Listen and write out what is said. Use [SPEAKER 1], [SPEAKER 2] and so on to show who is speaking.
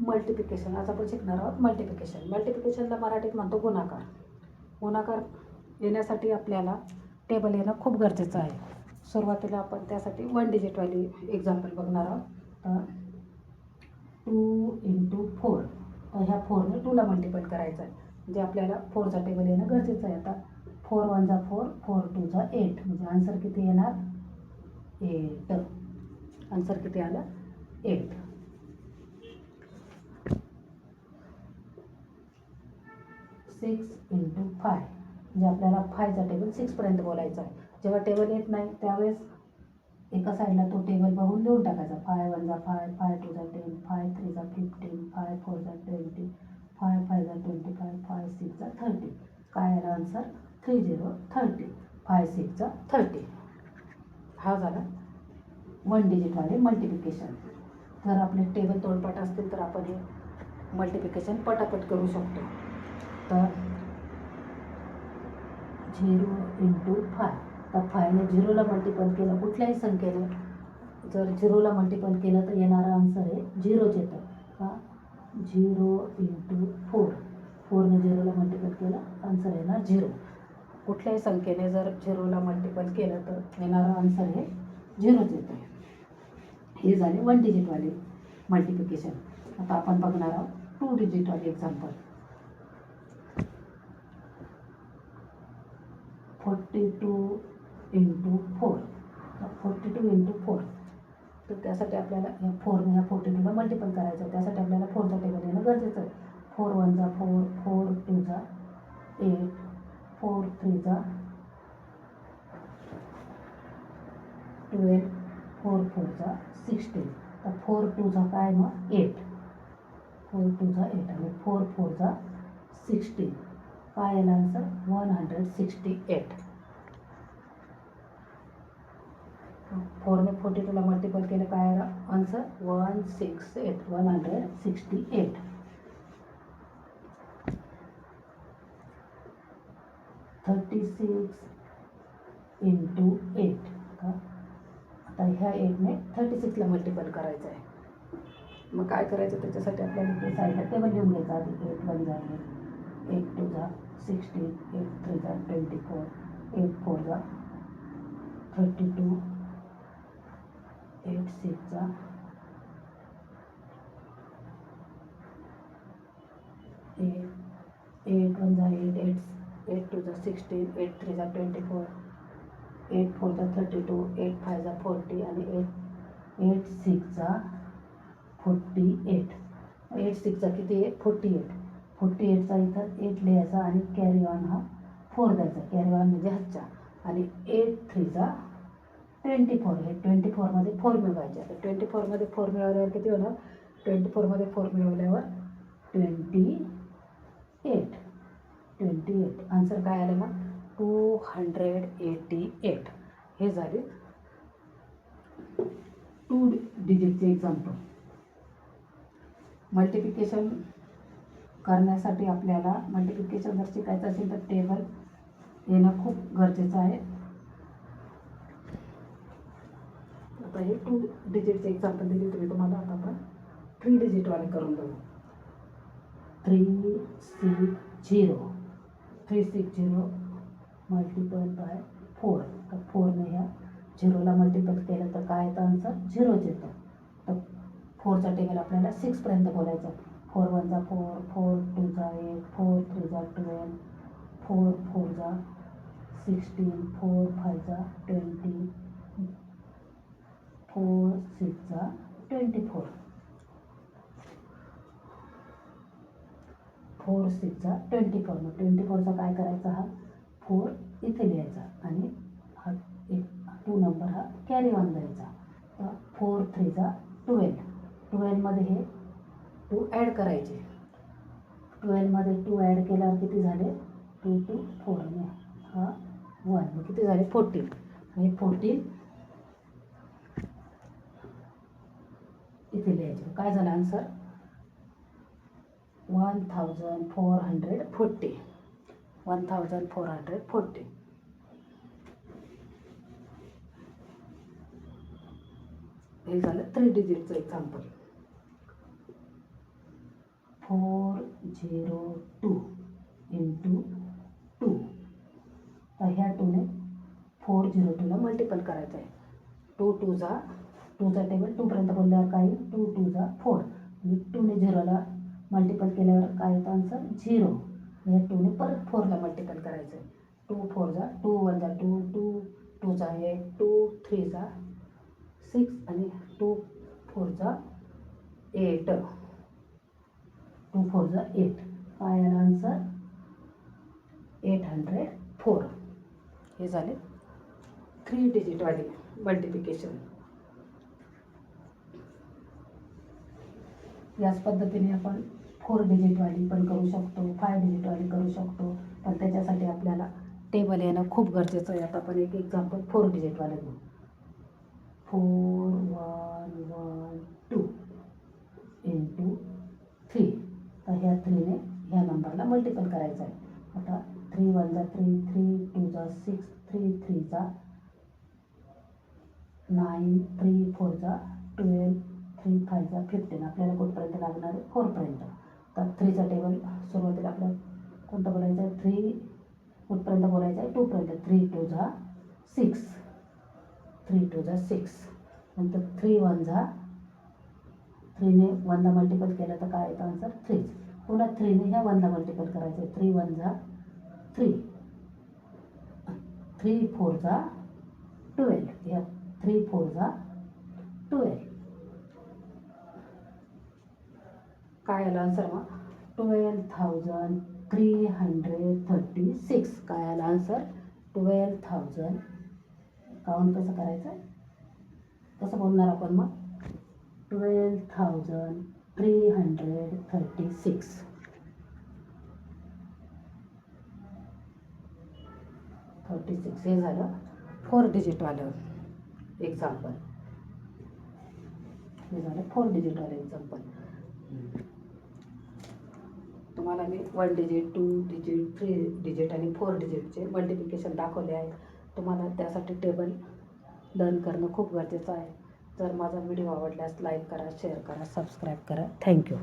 [SPEAKER 1] Multiplication. आज आपण शिकणार आहोत मल्टिप्लिकेशन. मल्टिप्लिकेशनला मराठीत म्हणतो गुणाकार. गुणाकार येण्यासाठी आपल्याला टेबल येणं खूप गरजेचं आहे. सुरुवातीला आपण त्यासाठी 1 डिजिटवाली एक्झाम्पल बघणार आहोत. तर 2 × 4. तर ह्या 4ने 2ला मल्टिपल करायचं आहे. म्हणजे आपल्याला 4चा टेबल येणं गरजेचं आहे. आता 4 × 1 = 4, 4 × 2 = 8. म्हणजे आन्सर किती येणार? 8. आन्सर किती आलं? 8. 6 × 5. म्हणजे आपल्याला 5चा टेबल 6पर्यंत बोलायचा आहे. जेव्हा टेबल येत नाही त्यावेळेस एका साईडला तो टेबल बघून देऊन टाकायचा. 5 × 1 = 5, 5 × 2 = 10, 5 × 3 = 15, 5 × 4 = 20, 5 × 5 = 25, 5 × 6 = 30. काय आला आन्सर? 30. 5 × 6 = 30. हा झाला 1 डिजिटवाले मल्टिप्लिकेशन. जर आपले टेबल तोंडपाठ असतील तर आपण हे मल्टिप्लिकेशन पटापट करू शकतो. तर 0 × 5. तर 5ने 0ला मल्टिपल केलं कुठल्याही संख्येने. जर 0ला मल्टिपल केलं तर येणारा आन्सर आहे 0च येतं. का? 0 × 4. 4ने 0ला मल्टिपल केलं, आन्सर येणार 0. कुठल्याही संख्येने जर 0ला मल्टिपल केलं तर येणारा आन्सर हे 0च येतं. हे झाले 1 डिजिटवाले मल्टिप्लिकेशन. आता आपण बघणार आहोत 2 डिजिटवाले एक्झाम्पल. 42 × 4. 42 × 4. तर त्यासाठी आपल्याला ह्या 4ने ह्या 42ला मल्टिपल करायचं आहे. त्यासाठी आपल्याला 4चा टेबल येणं गरजेचं आहे. 4 × 1 = 4, 4 × 2 = 8, 4 × 3 = 12, 4 × 4 = 16. तर 4 × 2 = काय मग? 8. 4 × 2 = 8 आणि 4 × 4 = 16. काय येईल आन्सर? 168. 4ने 42ला मल्टिपल केलं, काय आला आन्सर? 168. 168. 36 × 8. आता ह्या 8ने 36ला मल्टिपल करायचं आहे. मग काय करायचं? त्याच्यासाठी आपल्याला इथे साईडला टेबल लिहून घ्यायचा आधी. 8 × 1 = 8, 8 × 2 = 16, 8 × 3 = 24, 8 × 4 = 32, 8 × 6 = 8, 8 × 1 = 8, 8 × 2 = 16, 8 × 3 = 24, 8 × 4 = 32, 8 × 5 = 40 आणि 8 × 6 = 48. 8 × 6 किती आहे? 48. 48चा इथं 8 लिहायचा आणि कॅरी ऑन हा 4 द्यायचा. कॅरी ऑन म्हणजे हच्चा. आणि 8 × 3 = 24. हे 24मध्ये 4 मिळवायचे. आता 24मध्ये 4 मिळवल्यावर किती होणार? 24मध्ये 4 मिळवल्यावर 28. 28. आन्सर काय आलं मग? 288. हे झाले 2 डिजिटचे एक्झाम्पल. मल्टिप्लिकेशन करण्यासाठी आपल्याला मल्टिप्लिकेशन जर शिकायचं असेल तर टेबल येणं खूप गरजेचं आहे. आता हे 2 डिजिटचे एक्झाम्पल दिले तुम्ही तुम्हाला. आता आपण 3 डिजिटवाले करून बघू. 360. 360 मल्टिपल बाय 4. तर 4ने ह्या 0ला मल्टिपल केलं तर काय येतं आन्सर? 0च येतं. तर 4चा टेबल आपल्याला 6पर्यंत बोलायचा. 4 × 1 = 4, 4 × 2 = 8, 4 × 3 = 12, 4 × 4 = 16, 4 × 5 = 20, 4 × 6 = 24. 4 × 6 = 24. मग 24चा काय करायचा? हा 4 इथे लिहायचा आणि हा 2 नंबर हा कॅरी ऑन द्यायचा. तर 4 × 3 = 12. 12मध्ये हे 2 ॲड करायचे. 12मध्ये 2 ॲड केल्यावर किती झाले? 2 × 2 = 4 आणि हा 1. मग किती झाले? 14. आणि 14 इथे लिहायचे. काय झालं आन्सर? 1440. 1440. हे झालं 3 डिजिटचं एक्झाम्पल. 402 इंटू 2. तर ह्या 2ने 402ला मल्टिपल करायचं आहे. 2चा टेबल 2पर्यंत बोलल्यावर काय येईल? 2 2 4. म्हणजे 2ने 0ला मल्टिपल केल्यावर काय येतं आन्सर? 0. या 2ने परत 4ला मल्टिपल करायचं आहे. 2 4 2 1 2 2 2 8 2 3 6 आणि 2 4 8. 2 4 8. काय आलं आन्सर? 804. हे झाले 3 डिजिटवाली मल्टिप्लिकेशन. याच पद्धतीने आपण 4 डिजिटवाली पण करू शकतो, 5 डिजिटवाली करू शकतो. पण त्याच्यासाठी आपल्याला टेबल येणं खूप गरजेचं आहे. आता आपण एक एक्झाम्पल 4 डिजिटवाले घेऊ. 4 1 1 2 इंटू 3. तर ह्या 3ने ह्या नंबरला मल्टिपल करायचं आहे. आता 3 1 3 3 2 6 3 3 9 3 4 12 3 5 15. आपल्याला कुठपर्यंत लागणार आहे? 4पर्यंत. तर 3चा टेबल सुरुवातीला आपल्याला कोणतं बोलायचं आहे? 3 कुठपर्यंत बोलायचं आहे? 2पर्यंत. 3 2 6. 3 2 6. नंतर 3 1 3ने 1ला मल्टिपल केलं तर काय येतं आन्सर? 3. पुन्हा 3ने ह्या 1ला मल्टिपल करायचं आहे. 3 1 3. 3 4 12. ह्या 3 4 12. काय आलं आन्सर मग? 12,336. काय आलं आन्सर? 12,000. काउंट कसं करायचं? कसं बोलणार आपण मग? 12,336. 36. हे झालं 4 डिजिटवालं एक्झाम्पल. हे झालं 4 डिजिटवालं एक्झाम्पल. तुम्हाला मी 1 डिजिट 2 डिजिट 3 डिजिट आणि 4 डिजिटचे मल्टिप्लिकेशन दाखवले आहे. तुम्हाला त्यासाठी टेबल लर्न करणं खूप गरजेचं आहे. जर माझा व्हिडिओ आवडल्यास लाईक करा, शेअर करा, सबस्क्राईब करा. थँक्यू.